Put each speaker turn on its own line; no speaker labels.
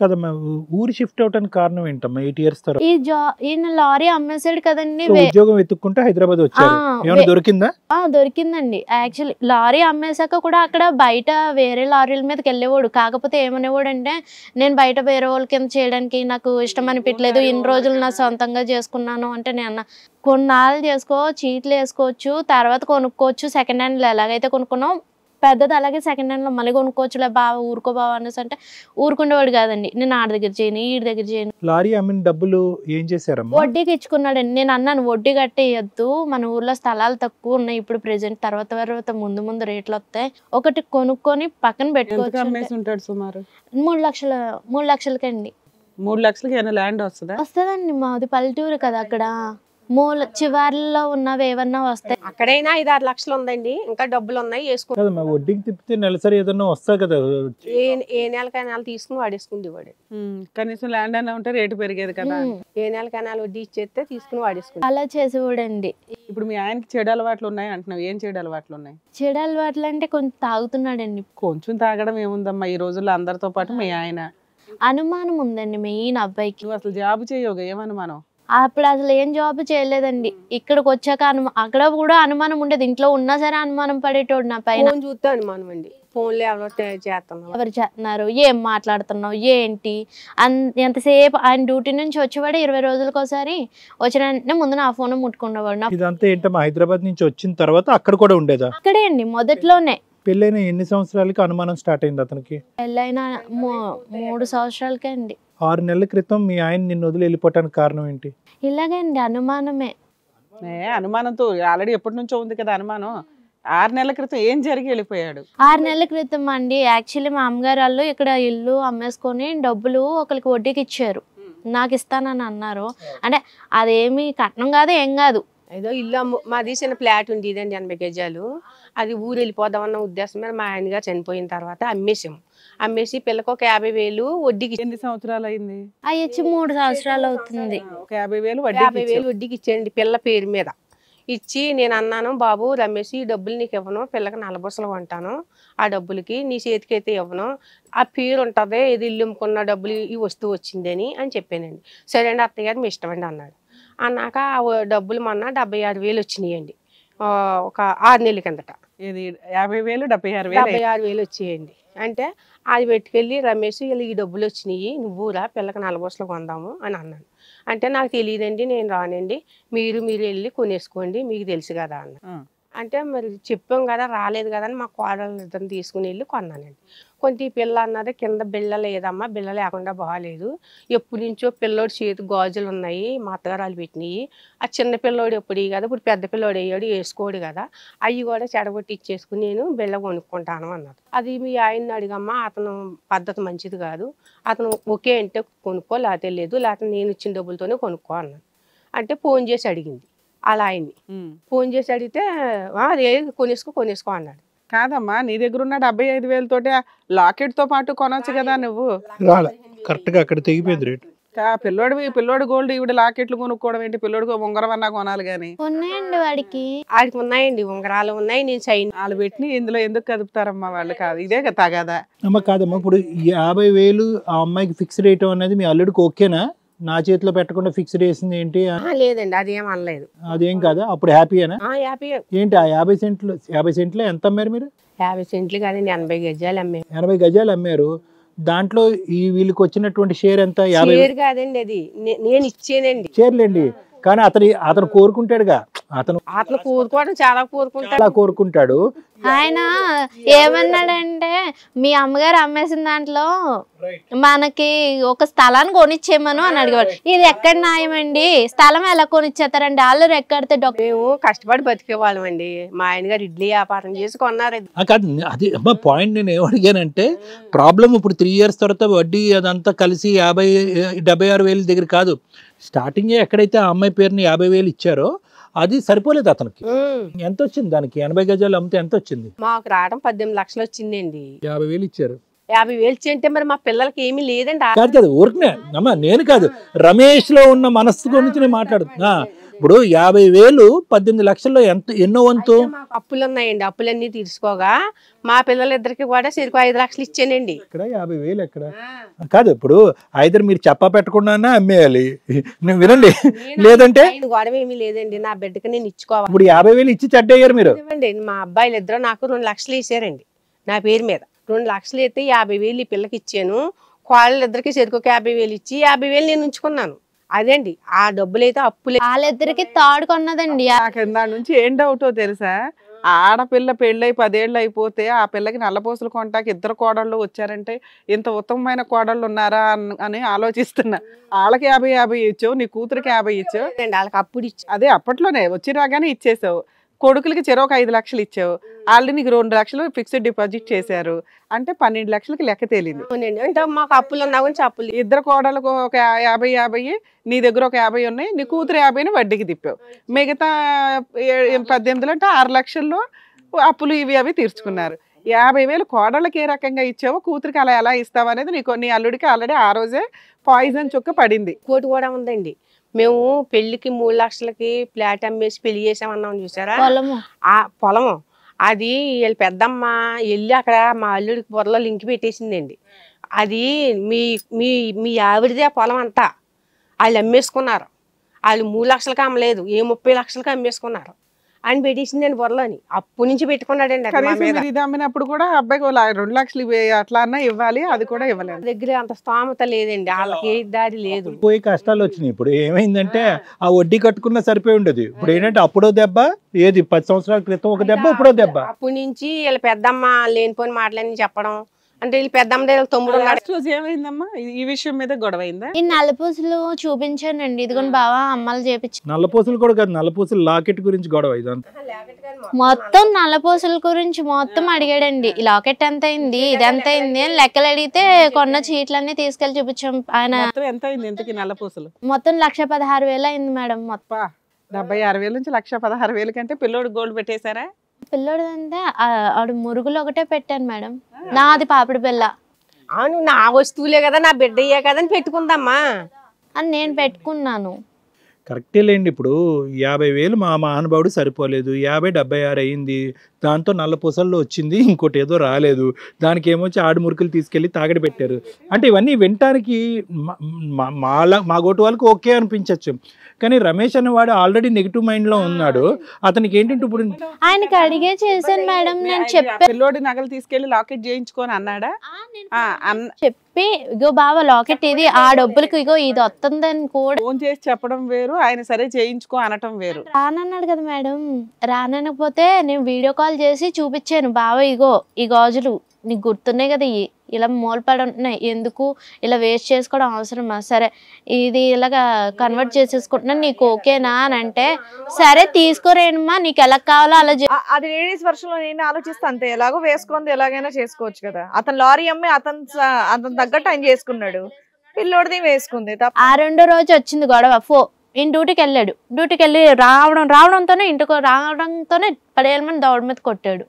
కదమ్మా, ఊరు షిఫ్ట్ అవడానికి కారణం ఏంటమ్మా 8 years తర్వాత?
ఈయన లారీ అమ్మేసాడు కదండి.
ఉద్యోగం వెతుక్కుంటే హైదరాబాద్ వచ్చారు. ఏమైనా దొరికిందా?
దొరికిందండి. యాక్చువల్లీ లారీ అమ్మేశాక కూడా అక్కడ బయట వేరే లారీల మీదకి వెళ్ళేవాడు. కాకపోతే ఏమనేవాడు అంటే, నేను బయట వేరే వాళ్ళ కింద చేయడానికి నాకు ఇష్టం అనిపించలేదు, ఇన్ని రోజులు నా సొంతంగా చేసుకున్నాను అంటే, నేను కొన్నాళ్ళు చేసుకో, చీట్లు వేసుకోవచ్చు, తర్వాత కొనుక్కోవచ్చు, సెకండ్ హ్యాండ్లో ఎలాగైతే కొనుక్కున్నావు పెద్దది అలాగే సెకండ్ హ్యాండ్లో మళ్ళీ కొనుక్కోవచ్చులే బావ, ఊరుకో బావ అనేసి అంటే ఊరుకునేవాడు కాదండి. నేను ఆడి దగ్గర చేయను, ఈడి దగ్గర చేయను.
లారీ అమ్మిన డబ్బులు ఏం చేశారమ్మా?
వడ్డీకి ఇచ్చుకున్నాడండి. నేను అన్నాను వడ్డీ కట్టేయద్దు, మన ఊర్లో స్థలాలు తక్కువ ఉన్నాయి ఇప్పుడు ప్రెసెంట్, తర్వాత ముందు రేట్లు వస్తాయి, ఒకటి కొనుక్కొని పక్కన పెట్టుకోవచ్చు.
సుమారు
3 లక్షలకండి.
3 లక్షలకి ఏమైనా ల్యాండ్ వస్తుందా?
వస్తుందండి, మాది పల్లెటూరు కదా, అక్కడ మూల చివర్లో ఉన్నవి ఏమన్నా వస్తాయి.
అక్కడైనా 5-6 లక్షలు ఉందండి, ఇంకా డబ్బులు ఉన్నాయి వేసుకో.
వడ్డీకి తిప్పితే నెలసరి ఏదన్నా వస్తా కదా,
ఏ నెల తీసుకుని వాడేసుకుండేవాడు.
కనీసం ల్యాండ్ అన్న ఉంటే రేటు పెరిగేది కదా.
ఏ నెల వడ్డీ ఇచ్చేస్తే తీసుకుని వాడేసుకుంటాడు.
అలా చేసేవాడండి.
ఇప్పుడు మీ ఆయనకి చెడు అలవాట్లు ఉన్నాయి అంటున్నావు, ఏం చెడు అలవాట్లు ఉన్నాయి?
చెడు అలవాట్లు అంటే కొంచెం తాగుతున్నాడండి.
కొంచెం తాగడం ఏముందమ్మా ఈ రోజుల్లో, అందరితో పాటు మీ ఆయన.
అనుమానం ఉందండి మెయిన్ అబ్బాయికి.
నువ్వు అసలు జాబ్ చేయవుగా, ఏమనుమానం?
అప్పుడు అసలు ఏం జాబ్ చేయలేదండి. ఇక్కడికి వచ్చాక అక్కడ కూడా అనుమానం ఉండేది, ఇంట్లో ఉన్నా సరే అనుమానం పడేటోడు నా పైన.
చూస్తే అనుమానం అండి, ఫోన్లో ఎవరు
చేస్తున్నారు, ఏం మాట్లాడుతున్నావు ఏంటి, ఎంతసేపు ఆయన డ్యూటీ నుంచి వచ్చేవాడు 20 రోజులకు ఒకసారి, వచ్చిన వెంటనే ముందు నా ఫోన్ ముట్టుకునేవాడు.
ఇదంతా ఏంటమ్మా హైదరాబాద్ నుంచి వచ్చిన తర్వాత అక్కడ కూడా ఉండేదా?
అక్కడే అండి మొదట్లోనే.
పెళ్ళైన ఎన్ని సంవత్సరాలకి అనుమానం స్టార్ట్ అయింది అతనికి?
పెళ్ళైన 3 సంవత్సరాలకే అండి.
6 నెలల క్రితం మీ ఆయన నిన్ను వదిలి వెళ్ళిపోవటానికి కారణం ఏంటి?
ఇలాగే అండి, అనుమానమే.
అనుమానంతో ఆల్రెడీ ఎప్పటి నుంచో ఉంది కదా అనుమానం. 6 నెలల క్రితం ఏం జరిగి వెళ్ళిపోయాడు?
6 నెలల క్రితం అండి, యాక్చువల్లీ మా అమ్మగారు వాళ్ళు ఇక్కడ ఇల్లు అమ్మేసుకొని డబ్బులు ఒకరికి వడ్డీకి ఇచ్చారు, నాకు ఇస్తానని అన్నారు. అంటే అదేమి కట్నం కాదు ఏం కాదు,
ఏదో ఇల్లు మాది చిన్న ఫ్లాట్ ఉండేదండి 80 గజాలు. అది ఊరు వెళ్ళిపోదామన్న ఉద్దేశం మీద మా ఆయన గారు చనిపోయిన తర్వాత అమ్మేసి పిల్లకి ఒక 50,000 వడ్డీకి.
ఎన్ని సంవత్సరాలు అయింది?
అవి ఇచ్చి 3 సంవత్సరాలు అవుతుంది.
50,000
వడ్డీకి ఇచ్చేయండి పిల్ల పేరు మీద ఇచ్చి, నేను అన్నాను బాబు రమేష్ ఈ డబ్బులు నీకు ఇవ్వను, పిల్లకి 4 బుసలు కొంటాను, ఆ డబ్బులకి నీ చేతికి అయితే ఇవ్వను, ఆ పేరు ఉంటుంది ఇది ఇల్లు అమ్ముకున్న డబ్బులు ఈ వస్తువు వచ్చిందని అని చెప్పానండి. సరే అండి అత్తయ్య గారు మీ ఇష్టం అండి అన్నాడు. అన్నాక ఆ డబ్బులు మొన్న 76,000 వచ్చినాయండి, ఒక 6 నెలల కిందట.
50,000
76,000 వచ్చాయండి. అంటే అది పెట్టుకెళ్ళి రమేష్ ఈ డబ్బులు వచ్చినాయి, నువ్వురా పిల్లకి 4 బుసలు కొందాము అని అన్నాను. అంటే నాకు తెలియదండి, నేను రానండి, మీరు వెళ్ళి కొనేసుకోండి, మీకు తెలుసు కదా అన్న. అంటే మరి చెప్పాం కదా, రాలేదు కదా అని మా కోడలు ఇద్దరిని తీసుకుని వెళ్ళి కొన్నానండి. కొంత ఈ పిల్ల అన్నది కింద బిళ్ళ లేదమ్మా, బిళ్ళ లేకుండా బాగాలేదు, ఎప్పటి నుంచో పిల్లోడు చేతి గాజులు ఉన్నాయి మా అత్తగారాలు పెట్టినాయి, ఆ చిన్న పిల్లోడు ఎప్పుడు కదా, ఇప్పుడు పెద్ద పిల్లోడు అయ్యాడు వేసుకోడు కదా, అవి కూడా చెడగొట్టి ఇచ్చేసుకుని నేను బిళ్ళ కొనుక్కుంటాను అన్నది. అది మీ ఆయన్ని అడిగమ్మా, అతను పద్ధతి మంచిది కాదు, అతను ఓకే అంటే కొనుక్కో, లేకపోతే లేదు, లేకపోతే నేను ఇచ్చిన డబ్బులతోనే కొనుక్కో అన్నాను. అంటే ఫోన్ చేసి అడిగింది అలా ఆయన్ని, ఫోన్ చేసి అడిగితే కొనేసుకో అన్నాడు.
కాదమ్మా నీ దగ్గర ఉన్న 75,000 తోటి లాకెట్ తో పాటు కొనొచ్చు కదా నువ్వు.
కరెక్ట్ గా అక్కడ తెగిపోయింది రేటు.
పిల్లోడు గోల్డ్ ఈవిడ లాకెట్లు కొనుక్కోవడం ఏంటి, పిల్లోడు ఉంగరం అన్నా కొనాలి గానీ.
ఉన్నాయండి వాడికి
ఉన్నాయండి, ఉంగరాలు ఉన్నాయి, నేను చైన్
వాళ్ళు పెట్టి ఇందులో ఎందుకు కదుపుతారమ్మా వాళ్ళు, కాదు ఇదే తగదా
అమ్మ? కాదమ్మా ఇప్పుడు 50,000 ఆ అమ్మాయికి ఫిక్స్ రేట్ అనేది మీ అల్లుడికి ఓకేనా? నా చేతిలో పెట్టకుండా ఫిక్స్డ్ వేసింది ఏంటి?
లేదండి అదేం అనలేదు.
అదేం కాదా? అప్పుడు హ్యాపీయేనా? ఏంటి ఆ 50 సెంట్లు ఎంత అమ్మారు మీరు?
50 సెంట్లు కాదండి, 80 గజాలు అమ్మారు.
80 గజాలు అమ్మారు. దాంట్లో ఈ వీళ్ళకి వచ్చినటువంటి షేర్ ఎంత? 50
కాదండి, అది నేను ఇచ్చేనండి.
షేర్లేండి, కానీ అతను కోరుకుంటాడుగా, అతను
కోరుకోవడం చాలా
కోరుకుంటాడు.
ఆయన ఏమన్నాడంటే, మీ అమ్మగారు అమ్మేసిన దాంట్లో మనకి ఒక స్థలాన్ని కొనిచ్చేయమను అని అడిగాడు. ఇది ఎక్కడ న్యాయమండి, స్థలం ఎలా కొనిచ్చేస్తారండి, వాళ్ళు ఎక్కడితే
మేము కష్టపడి బతికే వాళ్ళం అండి, మా ఆయన గారు ఇడ్లీ వ్యాపారం చేసి కొన్నారు.
కాదు అది అమ్మా పాయింట్. నేను ఏమడిగానంటే ప్రాబ్లం ఇప్పుడు 3 years తర్వాత వడ్డీ అదంతా కలిసి 76,000 దగ్గర కాదు, స్టార్టింగ్ ఎక్కడైతే ఆ అమ్మాయి పేరుని 50,000 ఇచ్చారో అది సరిపోలేదు అతనికి. ఎంత వచ్చింది దానికి? 80 గజాలు అమ్మితే ఎంత వచ్చింది?
మాకు రావడం 18 లక్షలు వచ్చిందండి.
50,000 ఇచ్చారు.
50,000 అంటే మరి మా పిల్లలకి ఏమీ లేదండి.
కాదు ఊరికనే అమ్మా, నేను కాదు రమేష్ లో ఉన్న మనస్సు గురించి నేను మాట్లాడుతున్నా. ఇప్పుడు 50,000 18 లక్షల్లో ఎన్నో వంతు?
అయితే మాకు అప్పులు ఉన్నాయండి, అప్పులన్నీ తీర్చుకోగా మా పిల్లలిద్దరికి కూడా సరికు 5 లక్షలు ఇచ్చానండి.
ఇక్కడ 50,000 ఎక్కడ కాదు. ఇప్పుడు ఐదర్ మీరు చెప్పా పెట్టకుండా అమ్మేయాలి, వినండి, లేదంటే
గొడవ ఏమీ లేదండి, నా బిడ్డకి నేను ఇచ్చుకోవాలి.
ఇప్పుడు 50,000 ఇచ్చి చెడ్డయ్యారు మీరు.
మా అబ్బాయిలు ఇద్దరు నాకు 2 లక్షలు వేసారండి నా పేరు మీద. 2 లక్షలు అయితే 50,000 ఈ పిల్లకి ఇచ్చాను. వాళ్ళిద్దరికి సరికొక 50,000 ఇచ్చి 50,000 నేను ఉంచుకున్నాను. అదేండి ఆ డబ్బులు అయితే అప్పులే.
వాళ్ళిద్దరికి తాడు కొన్నదండి.
నాకు దాని నుంచి ఏం డౌటో తెలుసా, ఆడపిల్ల పెళ్ళై 10 ఏళ్ళు అయిపోతే ఆ పిల్లకి నల్లపూసలు కొంటాకి 2 కోడళ్ళు వచ్చారంటే ఇంత ఉత్తమమైన కోడళ్ళు ఉన్నారా అని ఆలోచిస్తున్నా. వాళ్ళకి 50 ఇచ్చావు, నీ కూతురికి 50 ఇచ్చావు,
వాళ్ళకి అప్పుడు ఇచ్చి
అదే అప్పట్లోనే వచ్చి రాగానే ఇచ్చేసావు. కొడుకులకి చెరొక 5 లక్షలు ఇచ్చావు, ఆల్రెడీ నీకు 2 లక్షలు ఫిక్స్డ్ డిపాజిట్ చేశారు అంటే 12 లక్షలకి లెక్క తేలింది.
అంటే మాకు అప్పులు ఉన్నా గురించి అప్పులు.
2 కోడలకు ఒక 50 నీ దగ్గర ఒక 50 ఉన్నాయి, నీ కూతురు 50ని వడ్డీకి తిప్పావు. మిగతా 18 అంటే 6 లక్షల్లో అప్పులు ఇవి అవి తీర్చుకున్నారు. 50,000 కోడళ్ళకి ఏ రకంగా ఇచ్చావో కూతురికి అలా ఎలా ఇస్తావు అనేది నీ అల్లుడికి ఆల్రెడీ ఆ రోజే పాయిజన్ చుక్క పడింది.
కోటి కూడా ఉందండి. మేము పెళ్లికి 3 లక్షలకి ఫ్లాట్ అమ్మేసి పెళ్లి చేసామన్నాం చూసారా, ఆ పొలము అది వీళ్ళ పెద్దమ్మ వెళ్ళి అక్కడ మా అల్లుడికి పొరలో లింక్ పెట్టేసిందండి. అది మీ మీ మీ ఆవిడదే పొలం అంతా వాళ్ళు అమ్మేసుకున్నారు. వాళ్ళు 3 లక్షలకి అమ్మలేదు, 30 లక్షలకి అమ్మేసుకున్నారు అని పెట్టేసిందండి పొరలోని. అప్పు నుంచి పెట్టుకున్నాడండి.
ఇది అమ్మినప్పుడు కూడా అబ్బాయికి 2 లక్షలు అట్లా అన్నా ఇవ్వాలి, అది కూడా ఇవ్వలేదు.
దగ్గర అంత స్తోమత లేదండి, వాళ్ళకి ఏ దారి లేదు.
పోయి కష్టాలు వచ్చినాయి. ఇప్పుడు ఏమైందంటే ఆ వడ్డీ కట్టుకున్నా సరిపోయి ఉండదు. ఇప్పుడు ఏంటంటే అప్పుడో దెబ్బ, ఏది 10 సంవత్సరాల క్రితం ఒక దెబ్బ, ఇప్పుడో దెబ్బ.
అప్పటి నుంచి వీళ్ళ పెద్దమ్మ లేనిపోని మాటలని చెప్పడం, అంటే వీళ్ళు పెద్దమ్మ దగ్గర తమ్ముడు
రోజు ఏమైందమ్మా ఈ విషయం మీద గొడవ అయిందా?
ఈ నల్లపూసలు చూపించానండి, ఇదిగోని బావా అమ్మలు చేపించి.
నల్లపూసలు కూడా కాదు, నల్లపూసలు లాకెట్ గురించి గొడవ ఇదంతా.
మొత్తం నల్లపూసల గురించి మొత్తం అడిగాడండి. ఈ లాకెట్ ఎంత అయింది, ఇది ఎంత అయింది అని లెక్కలు అడిగితే కొన్న చీట్లన్నీ తీసుకెళ్లి చూపించాం. ఆయన
ఎంత అయింది ఇంతకి నల్లపూసలు?
మొత్తం 1,16,000 అయింది మేడం. మొత్తం
76,000 నుంచి 1,16,000 కంటే పిల్లోడు గోల్డ్ పెట్టేశారా?
పిల్లోడు అంటే ఆడు మురుగులు ఒకటే పెట్టాను మేడం, నాది పాపిడి పిల్ల.
అవును, నా వస్తువులే కదా, నా బిడ్డయ్యే కదా అని పెట్టుకుందామా
అని నేను పెట్టుకున్నాను.
కరెక్టే లేండి. ఇప్పుడు 50,000 మా మహానుభావుడు సరిపోలేదు, 50-76 అయింది. దాంతో నల్లపూసల్లో వచ్చింది, ఇంకోటి ఏదో రాలేదు. దానికి ఏమొచ్చి ఆడు మురుకులు తీసుకెళ్ళి తాగడి పెట్టారు. అంటే ఇవన్నీ వినటానికి మా గోటు వాళ్ళకి ఓకే అనిపించవచ్చు, కానీ రమేష్ అనేవాడు ఆల్రెడీ నెగిటివ్ మైండ్ లో ఉన్నాడు. అతనికి ఏంటంటే ఇప్పుడు
ఆయనకి అడిగే చేశాను మేడం, నేను చెప్పాను.
పిల్లోడి నగలు తీసుకెళ్లి లాకెట్ చేయించుకొని అన్నాడా?
చెప్పి ఇగో బావ లాకెట్ ఇది, ఆ డబ్బులకి ఇగో ఇది వస్తుందని కూడా
ఫోన్ చేసి చెప్పడం వేరు, ఆయన సరే చేయించుకో అనటం వేరు.
రానన్నాడు కదా మేడం. రానకపోతే నేను వీడియో కాల్ చేసి చూపించాను, బావ ఇగో ఈ గాజులు నీకు గుర్తున్నాయి కదా, ఇలా మూలపడి ఉంటున్నాయి, ఎందుకు ఇలా వేస్ట్ చేసుకోవడం అవసరమా, సరే ఇది ఇలాగా కన్వర్ట్ చేసేసుకుంటున్నాను, నీకు ఓకేనా అని అంటే, సరే తీసుకోరేనమ్మా నీకు ఎలా కావాలో అలా.
అది లేడీస్ వర్షంలో నేను ఆలోచిస్తే అంతే, ఎలాగో వేసుకుంది ఎలాగైనా చేసుకోవచ్చు కదా. అతను లారీ అమ్మి అతను తగ్గట్టు ఆయన చేసుకున్నాడు, పిల్లోడిది వేసుకుంది.
ఆ రెండో రోజు వచ్చింది గొడవ. ఈయన డ్యూటీకి వెళ్ళాడు, డ్యూటీకి వెళ్ళి రావడంతోనే ఇంటికి రావడంతోనే 10,000 మంది దౌడ మీద కొట్టాడు.